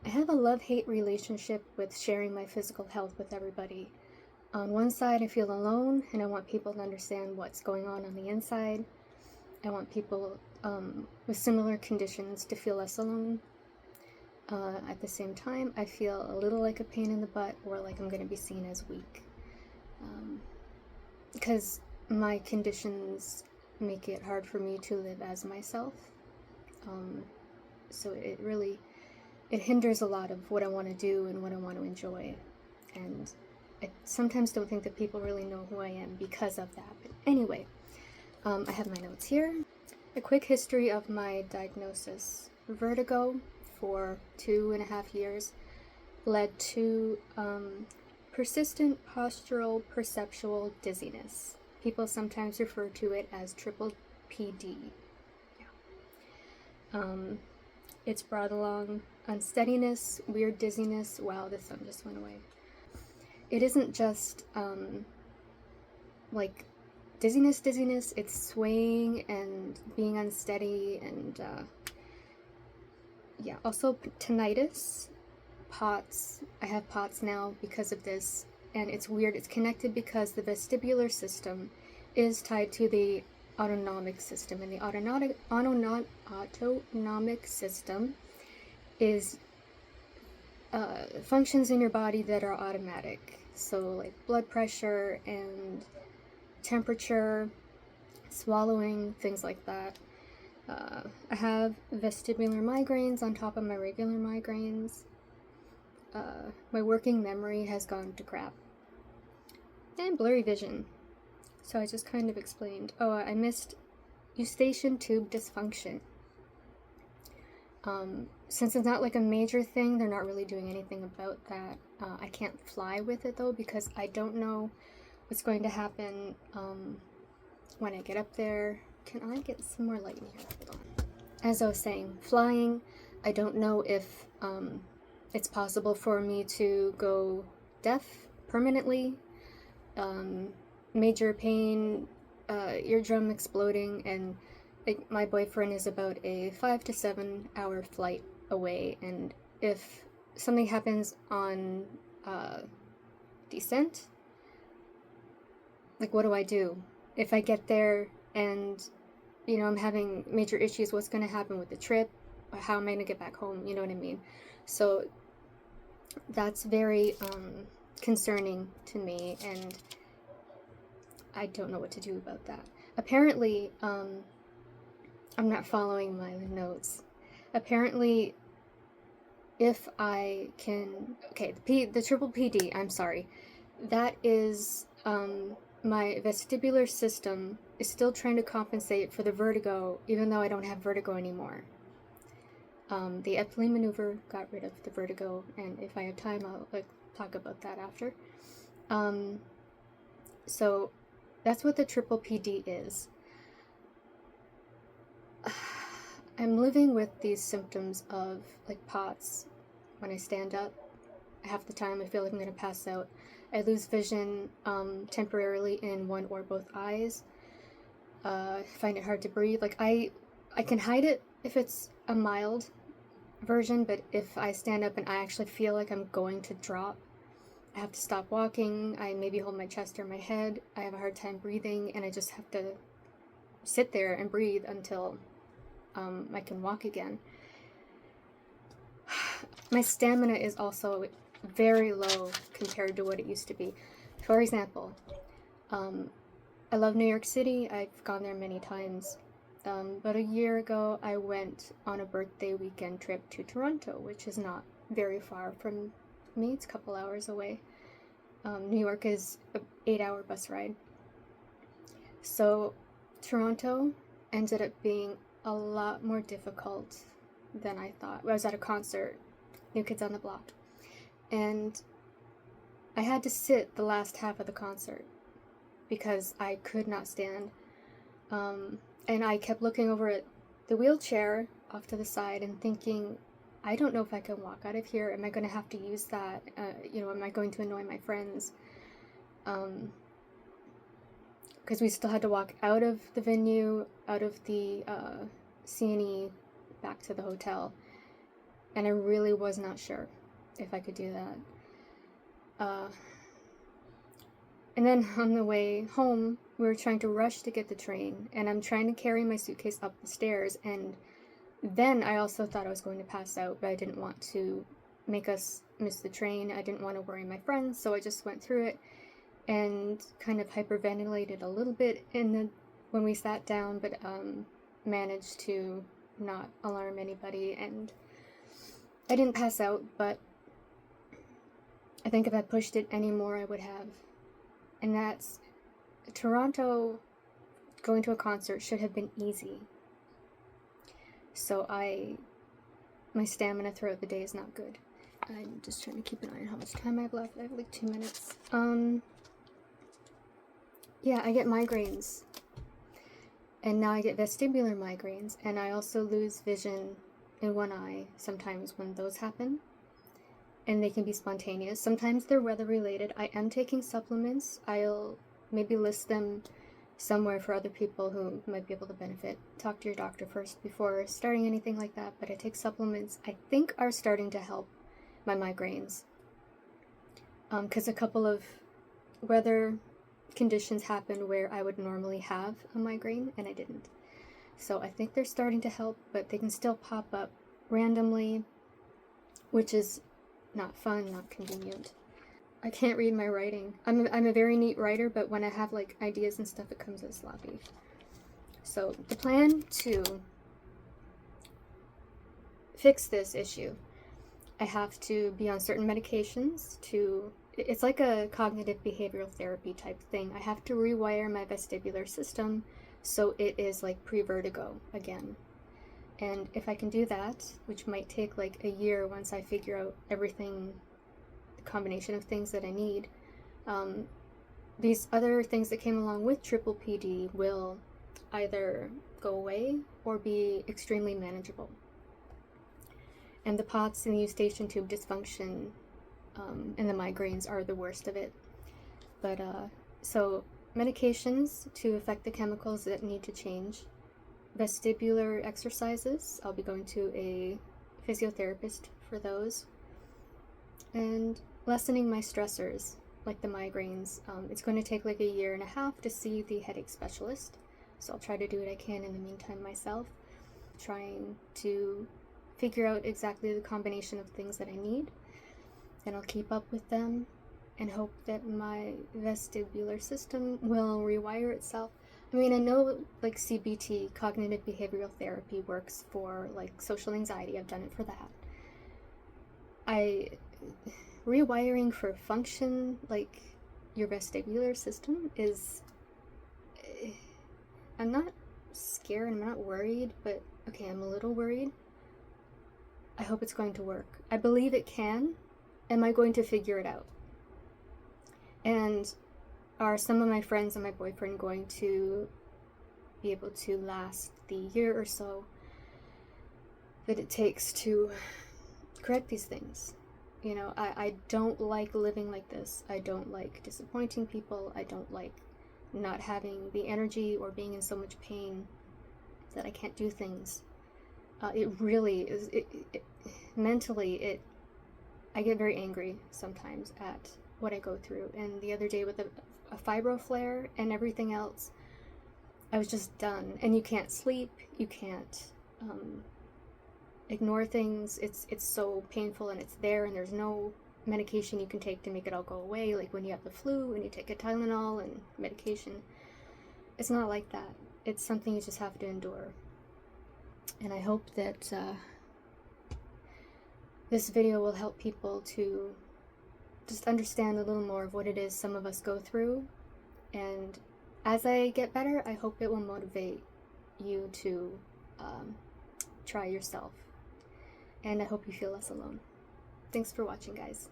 I have a love-hate relationship with sharing my physical health with everybody. On one side, I feel alone, and I want people to understand what's going on the inside. I want people with similar conditions to feel less alone. At the same time, I feel a little like a pain in the butt, or like I'm going to be seen as weak. Because my conditions make it hard for me to live as myself. So it hinders a lot of what I want to do and what I want to enjoy. And I sometimes don't think that people really know who I am because of that. But anyway, I have my notes here. A quick history of my diagnosis. Vertigo for 2.5 years led to persistent postural perceptual dizziness. People sometimes refer to it as triple PD. It's brought along unsteadiness, weird dizziness. Wow, the sun just went away. It isn't just like dizziness, it's swaying and being unsteady, and yeah, also tinnitus, POTS. I have POTS now because of this, and it's weird. It's connected because the vestibular system is tied to the autonomic system, and the autonomic system is functions in your body that are automatic. So like blood pressure and temperature, swallowing, things like that. I have vestibular migraines on top of my regular migraines. My working memory has gone to crap. And blurry vision. So I just kind of explained. Oh, I missed eustachian tube dysfunction. Since it's not like a major thing, they're not really doing anything about that. I can't fly with it though, because I don't know what's going to happen when I get up there. Can I get some more light in here? Hold on. As I was saying, flying, I don't know if it's possible for me to go deaf permanently. Major pain, eardrum exploding, and my boyfriend is about a 5 to 7 hour flight away, and if something happens on descent, like what do I do? If I get there and, you know, I'm having major issues, what's going to happen with the trip? How am I going to get back home? You know what I mean? So that's very concerning to me, and I don't know what to do about that. Apparently, I'm not following my notes. Apparently, if I can, okay, the triple PD, I'm sorry, that is, my vestibular system is still trying to compensate for the vertigo, even though I don't have vertigo anymore. The Epley maneuver got rid of the vertigo, and if I have time, I'll talk about that after. So that's what the triple PD is. I'm living with these symptoms of like POTS. When I stand up, half the time I feel like I'm going to pass out. I lose vision temporarily in one or both eyes. I find it hard to breathe. Like I can hide it if it's a mild version, but if I stand up and I actually feel like I'm going to drop, I have to stop walking. I maybe hold my chest or my head. I have a hard time breathing, and I just have to sit there and breathe until I can walk again. My stamina is also very low compared to what it used to be. For example, I love New York City. I've gone there many times. But a year ago, I went on a birthday weekend trip to Toronto, which is not very far from me. It's a couple hours away. New York is an 8-hour bus ride. So Toronto ended up being a lot more difficult than I thought. I was at a concert, New Kids on the Block, and I had to sit the last half of the concert because I could not stand. And I kept looking over at the wheelchair off to the side and thinking, I don't know if I can walk out of here. Am I going to have to use that? Am I going to annoy my friends? Because we still had to walk out of the venue, out of the C&E, back to the hotel. and I really was not sure if I could do that. And then on the way home, we were trying to rush to get the train, and I'm trying to carry my suitcase up the stairs, and then I also thought I was going to pass out, but I didn't want to make us miss the train. I didn't want to worry my friends, so I just went through it and kind of hyperventilated a little bit when we sat down, but managed to not alarm anybody, and I didn't pass out, but I think if I pushed it any more, I would have. And that's Toronto. Going to a concert should have been easy. So my stamina throughout the day is not good. I'm just trying to keep an eye on how much time I have left. I have like 2 minutes. Yeah, I get migraines. And now I get vestibular migraines, and I also lose vision in one eye sometimes when those happen. And they can be spontaneous. Sometimes they're weather related. I am taking supplements. I'll maybe list them somewhere for other people who might be able to benefit. Talk to your doctor first before starting anything like that, but I take supplements I think are starting to help my migraines. Because a couple of weather conditions happened where I would normally have a migraine and I didn't. So I think they're starting to help, but they can still pop up randomly, which is not fun, not convenient. I can't read my writing. I'm a very neat writer, but when I have like ideas and stuff, it comes out sloppy. So the plan to fix this issue, I have to be on certain medications it's like a cognitive behavioral therapy type thing. I have to rewire my vestibular system so it is like pre-vertigo again. And if I can do that, which might take like a year once I figure out everything, the combination of things that I need, these other things that came along with PPPD will either go away or be extremely manageable. And the POTS and the eustachian tube dysfunction and the migraines are the worst of it. But so medications to affect the chemicals that need to change. Vestibular exercises, I'll be going to a physiotherapist for those, and lessening my stressors like the migraines. It's going to take like a year and a half to see the headache specialist, so I'll try to do what I can in the meantime myself, trying to figure out exactly the combination of things that I need, and I'll keep up with them and hope that my vestibular system will rewire itself. I mean, I know like CBT, cognitive behavioral therapy, works for like social anxiety. I've done it for that. Rewiring for function, like your vestibular system, is, I'm not scared, I'm not worried, but okay, I'm a little worried. I hope it's going to work. I believe it can. Am I going to figure it out? And are some of my friends and my boyfriend going to be able to last the year or so that it takes to correct these things? You know, I don't like living like this. I don't like disappointing people. I don't like not having the energy or being in so much pain that I can't do things. It really is, mentally, I get very angry sometimes at what I go through. And the other day with a fibro flare and everything else, I was just done. And you can't sleep, you can't ignore things. It's so painful, and it's there, and there's no medication you can take to make it all go away, like when you have the flu and you take a Tylenol and medication. It's not like that. It's something you just have to endure. And I hope that this video will help people to just understand a little more of what it is some of us go through. And as I get better, I hope it will motivate you to try yourself. And I hope you feel less alone. Thanks for watching, guys.